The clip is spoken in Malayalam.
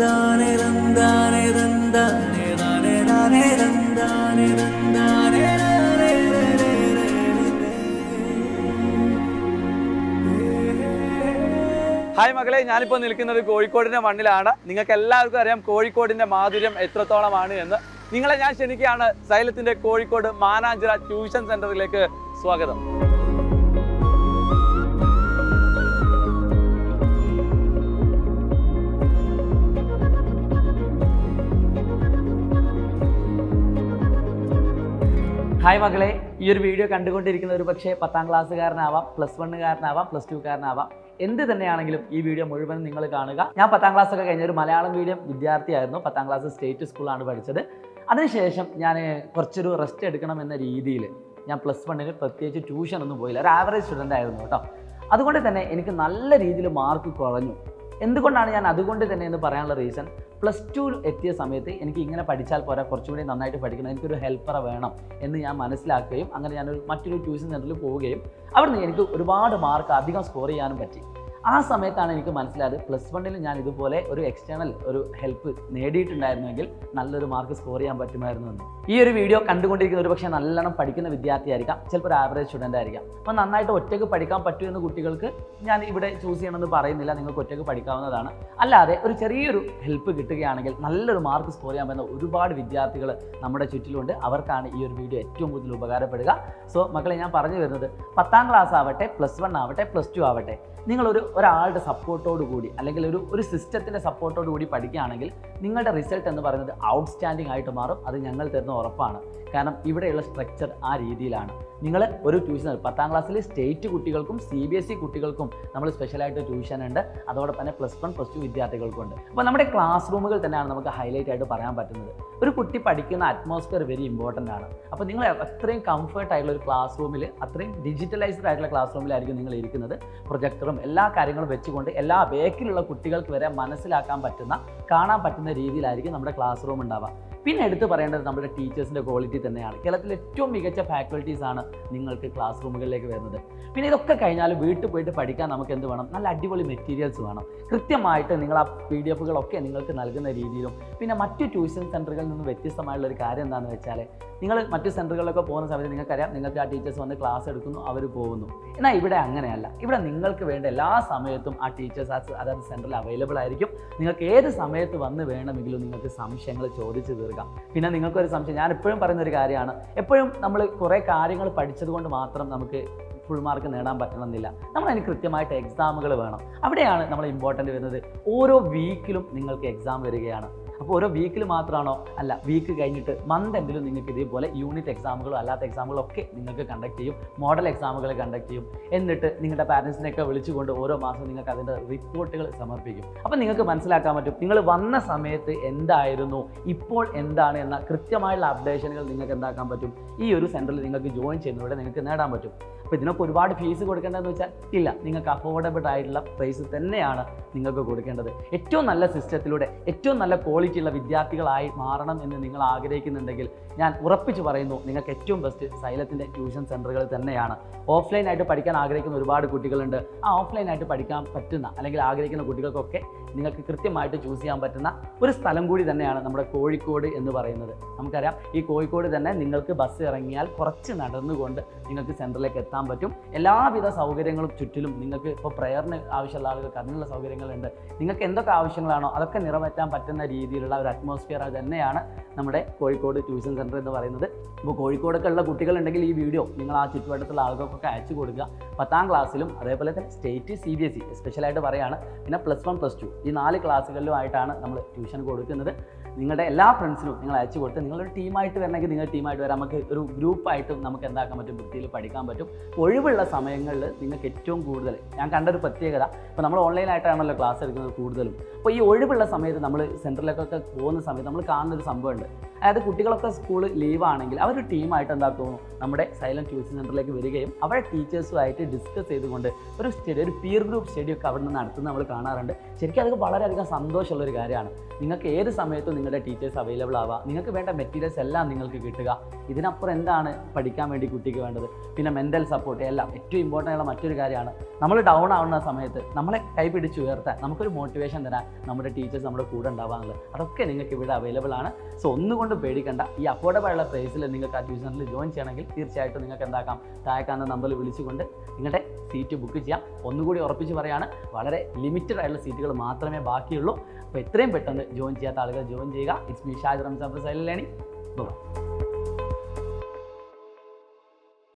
ഹായ് മക്കളെ, ഞാനിപ്പോൾ നിൽക്കുന്നത് കോഴിക്കോടിൻ്റെ മണ്ണിലാണ്. നിങ്ങൾക്ക് എല്ലാവർക്കും അറിയാം കോഴിക്കോടിൻ്റെ മാധുര്യം എത്രത്തോളമാണ് എന്ന്. നിങ്ങളെ ഞാൻ ക്ഷണിക്കുകയാണ് സൈലത്തിൻ്റെ കോഴിക്കോട് മാനാഞ്ചിറ ട്യൂഷൻ സെൻ്ററിലേക്ക് സ്വാഗതം. ഹായ് മക്കളെ, ഈ ഒരു വീഡിയോ കണ്ടുകൊണ്ടിരിക്കുന്ന ഒരു പക്ഷേ 10ാം ക്ലാസ്സുകാരനാവാം, +1കാരനാവാം, +2കാരനാവാം. എന്ത് തന്നെയാണെങ്കിലും ഈ വീഡിയോ മുഴുവൻ നിങ്ങൾ കാണുക. ഞാൻ 10ാം ക്ലാസ്സൊക്കെ കഴിഞ്ഞ ഒരു മലയാളം മീഡിയം വിദ്യാർത്ഥിയായിരുന്നു. 10ാം ക്ലാസ് സ്റ്റേറ്റ് സ്കൂളാണ് പഠിച്ചത്. അതിനുശേഷം ഞാൻ കുറച്ചൊരു റെസ്റ്റ് എടുക്കണം എന്ന രീതിയിൽ ഞാൻ +1 പ്രത്യേകിച്ച് ട്യൂഷനൊന്നും പോയില്ല. ഒരു ആവറേജ് സ്റ്റുഡൻ്റ് ആയിരുന്നു കേട്ടോ. അതുകൊണ്ട് തന്നെ എനിക്ക് നല്ല രീതിയിൽ മാർക്ക് കുറഞ്ഞു. എന്തുകൊണ്ടാണ് ഞാൻ അതുകൊണ്ട് തന്നെ എന്ന് പറയാനുള്ള റീസൺ, +2 എത്തിയ സമയത്ത് എനിക്ക് ഇങ്ങനെ പഠിച്ചാൽ പോരാ, കുറച്ചുകൂടി നന്നായിട്ട് പഠിക്കണം, എനിക്കൊരു ഹെൽപ്പറെ വേണം എന്ന് ഞാൻ മനസ്സിലാക്കുകയും അങ്ങനെ ഞാനൊരു മറ്റൊരു ട്യൂഷൻ സെൻ്ററിൽ പോവുകയും അവിടുന്ന് എനിക്ക് ഒരുപാട് മാർക്ക് അധികം സ്കോർ ചെയ്യാനും പറ്റി. ആ സമയത്താണ് എനിക്ക് മനസ്സിലായത് +1 ഞാൻ ഇതുപോലെ ഒരു എക്സ്റ്റേണൽ ഒരു ഹെൽപ്പ് നേടിയിട്ടുണ്ടായിരുന്നെങ്കിൽ നല്ലൊരു മാർക്ക് സ്കോർ ചെയ്യാൻ പറ്റുമായിരുന്നു എന്ന്. ഈ ഒരു വീഡിയോ കണ്ടുകൊണ്ടിരിക്കുന്ന ഒരു പക്ഷേ നല്ലോണം പഠിക്കുന്ന വിദ്യാർത്ഥിയായിരിക്കാം, ചിലപ്പോൾ ഒരു ആവറേജ് സ്റ്റുഡൻ്റ് ആയിരിക്കാം. അപ്പോൾ നന്നായിട്ട് ഒറ്റയ്ക്ക് പഠിക്കാൻ പറ്റുമെന്ന് കുട്ടികൾക്ക് ഞാൻ ഇവിടെ ചൂസ് ചെയ്യണമെന്ന് പറയുന്നില്ല, നിങ്ങൾക്ക് ഒറ്റയ്ക്ക് പഠിക്കാവുന്നതാണ്. അല്ലാതെ ഒരു ചെറിയൊരു ഹെൽപ്പ് കിട്ടുകയാണെങ്കിൽ നല്ലൊരു മാർക്ക് സ്കോർ ചെയ്യാൻ പറ്റുന്ന ഒരുപാട് വിദ്യാർത്ഥികൾ നമ്മുടെ ചുറ്റിലുണ്ട്. അവർക്കാണ് ഈ ഒരു വീഡിയോ ഏറ്റവും കൂടുതൽ ഉപകാരപ്പെടുക. സോ മക്കളെ, ഞാൻ പറഞ്ഞു വരുന്നത് 10ാം ക്ലാസ് ആവട്ടെ, +1 ആവട്ടെ, +2 ആവട്ടെ, ഒരാളുടെ സപ്പോർട്ടോട് കൂടി അല്ലെങ്കിൽ ഒരു സിസ്റ്റത്തിൻ്റെ സപ്പോർട്ടോട് കൂടി പഠിക്കുകയാണെങ്കിൽ നിങ്ങളുടെ റിസൾട്ട് എന്ന് പറയുന്നത് ഔട്ട്സ്റ്റാൻഡിംഗ് ആയിട്ട് മാറും. അത് ഞങ്ങൾ തരുന്ന ഉറപ്പാണ്. കാരണം ഇവിടെയുള്ള സ്ട്രക്ചർ ആ രീതിയിലാണ്. നിങ്ങൾ ഒരു ട്യൂഷൻ 10ാം ക്ലാസ്സിൽ സ്റ്റേറ്റ് കുട്ടികൾക്കും CBSE കുട്ടികൾക്കും നമ്മൾ സ്പെഷ്യലായിട്ട് ട്യൂഷൻ ഉണ്ട്. അതോടൊപ്പം തന്നെ +1 +2 വിദ്യാർത്ഥികൾക്കുണ്ട്. അപ്പോൾ നമ്മുടെ ക്ലാസ് റൂമുകൾ തന്നെയാണ് നമുക്ക് ഹൈലൈറ്റ് ആയിട്ട് പറയാൻ പറ്റുന്നത്. ഒരു കുട്ടി പഠിക്കുന്ന അറ്റ്മോസ്ഫിയർ വെരി ഇമ്പോർട്ടൻ്റ് ആണ്. അപ്പോൾ നിങ്ങൾ അത്രയും കംഫർട്ട് ആയിട്ടുള്ള ഒരു ക്ലാസ് റൂമിൽ, അത്രയും ഡിജിറ്റലൈസ്ഡ് ആയിട്ടുള്ള ക്ലാസ് റൂമിലായിരിക്കും നിങ്ങൾ ഇരിക്കുന്നത്. പ്രൊജക്ടറും എല്ലാ കാര്യങ്ങളും വെച്ചുകൊണ്ട് എല്ലാ ബേക്കിലുള്ള കുട്ടികൾക്ക് വരെ മനസ്സിലാക്കാൻ പറ്റുന്ന, കാണാൻ പറ്റുന്ന രീതിയിലായിരിക്കും നമ്മുടെ ക്ലാസ് റൂം ഉണ്ടാവുക. പിന്നെ എടുത്ത് പറയേണ്ടത് നമ്മുടെ ടീച്ചേഴ്സിൻ്റെ ക്വാളിറ്റി തന്നെയാണ്. കേരളത്തിൽ ഏറ്റവും മികച്ച ഫാക്കൽറ്റീസാണ് നിങ്ങൾക്ക് ക്ലാസ് റൂമുകളിലേക്ക് വരുന്നത്. പിന്നെ ഇതൊക്കെ കഴിഞ്ഞാൽ വീട്ടിൽ പോയിട്ട് പഠിക്കാൻ നമുക്ക് എന്ത് വേണം? നല്ല അടിപൊളി മെറ്റീരിയൽസ് വേണം. കൃത്യമായിട്ട് നിങ്ങൾ ആ PDF-കളൊക്കെ നിങ്ങൾക്ക് നൽകുന്ന രീതിയിലും. പിന്നെ മറ്റു ട്യൂഷൻ സെൻറ്ററുകളിൽ നിന്ന് വ്യത്യസ്തമായിട്ടുള്ളൊരു കാര്യം എന്താണെന്ന് വെച്ചാൽ, നിങ്ങൾ മറ്റു സെൻറ്ററുകളിലൊക്കെ പോകുന്ന സമയത്ത് നിങ്ങൾക്കറിയാം, നിങ്ങൾക്ക് ആ ടീച്ചേഴ്സ് വന്ന് ക്ലാസ് എടുക്കുന്നു, അവർ പോകുന്നു. എന്നാൽ ഇവിടെ അങ്ങനെയല്ല. ഇവിടെ നിങ്ങൾക്ക് വേണ്ട എല്ലാ സമയത്തും ആ ടീച്ചേഴ്സ് അതായത് സെൻറ്ററിൽ അവൈലബിൾ ആയിരിക്കും. നിങ്ങൾക്ക് ഏത് സമയത്ത് വന്ന് വേണമെങ്കിലും നിങ്ങൾക്ക് സംശയങ്ങൾ ചോദിച്ചു തീർക്കാം. പിന്നെ നിങ്ങൾക്കൊരു സംശയം, ഞാൻ എപ്പോഴും പറയുന്നൊരു കാര്യമാണ്, എപ്പോഴും നമ്മൾ കുറേ കാര്യങ്ങൾ പഠിച്ചതുകൊണ്ട് മാത്രം നമുക്ക് ഫുൾ മാർക്ക് നേടാൻ പറ്റണമെന്നില്ല. നമ്മളതിന് കൃത്യമായിട്ട് എക്സാമുകൾ വേണം. അവിടെയാണ് നമ്മൾ ഇമ്പോർട്ടൻ്റ് വരുന്നത്. ഓരോ വീക്കിലും നിങ്ങൾക്ക് എക്സാം വരികയാണ്. അപ്പോൾ ഓരോ വീക്കിൽ മാത്രമാണോ? അല്ല, വീക്ക് കഴിഞ്ഞിട്ട് മന്ത് എൻഡിലും നിങ്ങൾക്ക് ഇതേപോലെ യൂണിറ്റ് എക്സാമുകളോ അല്ലാത്ത എക്സാമുകളോ ഒക്കെ നിങ്ങൾക്ക് കണ്ടക്ട് ചെയ്യും. മോഡൽ എക്സാമുകൾ കണ്ടക്ട് ചെയ്യും. എന്നിട്ട് നിങ്ങളുടെ പാരൻസിനെയൊക്കെ വിളിച്ചുകൊണ്ട് ഓരോ മാസം നിങ്ങൾക്ക് അതിൻ്റെ റിപ്പോർട്ടുകൾ സമർപ്പിക്കും. അപ്പോൾ നിങ്ങൾക്ക് മനസ്സിലാക്കാൻ പറ്റും നിങ്ങൾ വന്ന സമയത്ത് എന്തായിരുന്നു, ഇപ്പോൾ എന്താണ് എന്ന കൃത്യമായുള്ള അപ്ഡേഷനുകൾ നിങ്ങൾക്ക് എന്താക്കാൻ പറ്റും. ഈ ഒരു സെൻറ്ററിൽ നിങ്ങൾക്ക് ജോയിൻ ചെയ്യുന്നതിലൂടെ നിങ്ങൾക്ക് നേടാൻ പറ്റും. അപ്പോൾ ഇതിനൊക്കെ ഒരുപാട് ഫീസ് കൊടുക്കേണ്ടതെന്ന് വെച്ചാൽ ഇല്ല, നിങ്ങൾക്ക് അഫോർഡബിൾ ആയിട്ടുള്ള പ്രൈസ് തന്നെയാണ് നിങ്ങൾക്ക് കൊടുക്കേണ്ടത്. ഏറ്റവും നല്ല സിസ്റ്റത്തിലൂടെ ഏറ്റവും നല്ല ക്വാളിറ്റിയുള്ള വിദ്യാർത്ഥികളായി മാറണം എന്ന് നിങ്ങൾ ആഗ്രഹിക്കുന്നുണ്ടെങ്കിൽ ഞാൻ ഉറപ്പിച്ച് പറയുന്നു, നിങ്ങൾക്ക് ഏറ്റവും ബെസ്റ്റ് സൈലത്തിൻ്റെ ട്യൂഷൻ സെൻറ്ററുകൾ തന്നെയാണ്. ഓഫ്ലൈനായിട്ട് പഠിക്കാൻ ആഗ്രഹിക്കുന്ന ഒരുപാട് കുട്ടികളുണ്ട്. ആ ഓഫ്ലൈനായിട്ട് പഠിക്കാൻ പറ്റുന്ന അല്ലെങ്കിൽ ആഗ്രഹിക്കുന്ന കുട്ടികൾക്കൊക്കെ നിങ്ങൾക്ക് കൃത്യമായിട്ട് ചൂസ് ചെയ്യാൻ പറ്റുന്ന ഒരു സ്ഥലം കൂടി തന്നെയാണ് നമ്മുടെ കോഴിക്കോട് എന്ന് പറയുന്നത്. നമുക്കറിയാം, ഈ കോഴിക്കോട് തന്നെ നിങ്ങൾക്ക് ബസ് ഇറങ്ങിയാൽ കുറച്ച് നടന്നുകൊണ്ട് നിങ്ങൾക്ക് സെൻറ്ററിലേക്ക് എത്താൻ പറ്റും. എല്ലാവിധ സൗകര്യങ്ങളും ചുറ്റിലും നിങ്ങൾക്ക് ഇപ്പോൾ പ്രയറിന് ആവശ്യമുള്ള ആളുകൾക്ക് അതിനുള്ള സൗകര്യങ്ങളുണ്ട്. നിങ്ങൾക്ക് എന്തൊക്കെ ആവശ്യങ്ങളാണോ അതൊക്കെ നിറവേറ്റാൻ പറ്റുന്ന രീതിയിലുള്ള ഒരു അറ്റ്മോസ്ഫിയർ തന്നെയാണ് നമ്മുടെ കോഴിക്കോട് ട്യൂഷൻ സെൻറ്റർ എന്ന് പറയുന്നത്. ഇപ്പോൾ കോഴിക്കോടൊക്കെ ഉള്ള കുട്ടികളുണ്ടെങ്കിൽ ഈ വീഡിയോ നിങ്ങൾ ആ ചുറ്റുവട്ടത്തുള്ള ആളുകൾക്കൊക്കെ അയച്ചു കൊടുക്കുക. 10ാം ക്ലാസ്സിലും അതേപോലെ തന്നെ സ്റ്റേറ്റ് CBSE സ്പെഷ്യലായിട്ട് പറയുകയാണ്. പിന്നെ +1 +2 ഈ 4 ക്ലാസ്സുകളിലുമായിട്ടാണ് നമ്മൾ ട്യൂഷൻ കൊടുക്കുന്നത്. നിങ്ങളുടെ എല്ലാ ഫ്രണ്ട്സിനും നിങ്ങൾ അയച്ചു കൊടുത്ത് നിങ്ങളൊരു ടീമായിട്ട് വരണമെങ്കിൽ നിങ്ങൾ ടീമായിട്ട് വരാം. നമുക്ക് ഒരു ഗ്രൂപ്പായിട്ടും നമുക്ക് എന്താക്കാൻ പറ്റും, വൃത്തിയിൽ പഠിക്കാൻ പറ്റും. ഒഴിവുള്ള സമയങ്ങളിൽ നിങ്ങൾക്ക് ഏറ്റവും കൂടുതൽ ഞാൻ കണ്ടൊരു പ്രത്യേകത, ഇപ്പോൾ നമ്മൾ ഓൺലൈനായിട്ടാണല്ലോ ക്ലാസ് എടുക്കുന്നത് കൂടുതലും. അപ്പോൾ ഈ ഒഴിവുള്ള സമയത്ത് നമ്മൾ സെൻറ്ററിലേക്കൊക്കെ പോകുന്ന സമയത്ത് നമ്മൾ കാണുന്നൊരു സംഭവമുണ്ട്. അതായത് കുട്ടികളൊക്കെ സ്കൂൾ ലീവാണെങ്കിൽ അവരൊരു ടീമായിട്ട് എന്താക്കുന്നു, നമ്മുടെ സൈലന്റ് ട്യൂഷൻ സെൻറ്ററിലേക്ക് വരികയും അവരുടെ ടീച്ചേഴ്സുമായിട്ട് ഡിസ്കസ് ചെയ്തുകൊണ്ട് ഒരു പിയർ ഗ്രൂപ്പ് സ്റ്റഡിയൊക്കെ അവിടെ നിന്ന് നടത്തുന്നത് നമ്മൾ കാണാറുണ്ട്. ശരിക്കും അതൊക്കെ വളരെയധികം സന്തോഷമുള്ളൊരു കാര്യമാണ്. നിങ്ങൾക്ക് ഏത് സമയത്തും നിങ്ങളുടെ ടീച്ചേഴ്സ് അവൈലബിൾ ആവുക, നിങ്ങൾക്ക് വേണ്ട മെറ്റീരിയൽസ് എല്ലാം നിങ്ങൾക്ക് കിട്ടുക. ഇതിനപ്പുറം എന്താണ് പഠിക്കാൻ വേണ്ടി കുട്ടിക്ക് വേണ്ടത്? പിന്നെ മെൻ്റൽ സപ്പോർട്ട് എല്ലാം ഏറ്റവും ഇമ്പോർട്ടൻ്റ് ആയുള്ള മറ്റൊരു കാര്യമാണ്. നമ്മൾ ഡൗൺ ആവുന്ന സമയത്ത് നമ്മളെ കൈ പിടിച്ച് ഉയർത്താൻ നമുക്കൊരു മോട്ടിവേഷൻ തരാൻ നമ്മുടെ ടീച്ചേഴ്സ് നമ്മുടെ കൂടെ ഉണ്ടാവാറുള്ളത്. അതൊക്കെ നിങ്ങൾക്ക് ഇവിടെ അവൈലബിൾ ആണ്. സോ ഒന്നുകൊണ്ട് പേടിക്കേണ്ട. ഈ അഫോർഡബിൾ ആയുള്ള പ്രൈസിൽ നിങ്ങൾക്ക് ആ ട്യൂഷൻ സെൻ്ററിൽ ജോയിൻ ചെയ്യണമെങ്കിൽ തീർച്ചയായിട്ടും നിങ്ങൾക്ക് എന്താക്കാം, താഴെക്കാണുന്ന നമ്പറിൽ വിളിച്ചുകൊണ്ട് നിങ്ങളുടെ സീറ്റ് ബുക്ക് ചെയ്യാം. ഒന്നുകൂടി ഉറപ്പിച്ച് പറയുകയാണ്, വളരെ ലിമിറ്റഡ് ആയിട്ടുള്ള സീറ്റുകൾ മാത്രമേ ബാക്കിയുള്ളൂ. അപ്പോൾ എത്രയും പെട്ടെന്ന് ജോയിൻ ചെയ്യാത്ത ആളുകൾ ജോയിൻ ചെയ്യുക. It's me Shaj Ramzan from Silent Learning. By.